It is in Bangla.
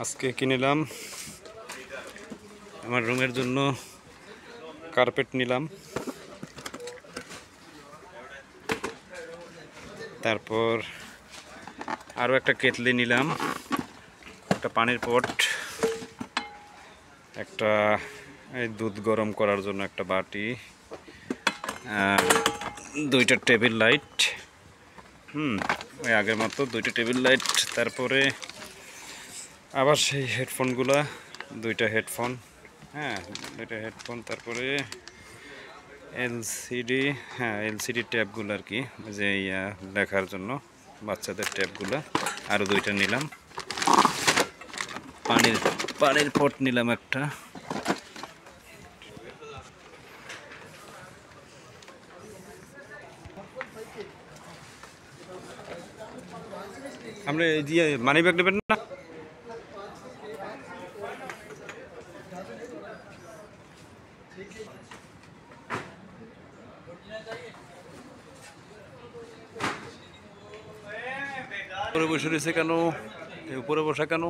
আজকে কিনলাম আমার রুমের জন্য কার্পেট নিলাম, তারপর আরও একটা কেটলি নিলাম, একটা পানির পট, একটা এই দুধ গরম করার জন্য একটা বাটি, দুইটা টেবিল লাইট, ওই আগের মতো দুইটা টেবিল লাইট, তারপরে আবার সেই হেডফোনগুলা, দুইটা হেডফোন, দুইটা হেডফোন, তারপরে এলসিডি, এলসিডি ট্যাবগুলো আর কি, যে লেখার জন্য বাচ্চাদের ট্যাবগুলো আরও দুইটা নিলাম, পানির পট নিলাম একটা, আমরা এই যে মানি ব্যাগ নেবেন না? উপরে বসে রয়েছে কেন? উপরে বসা কেন?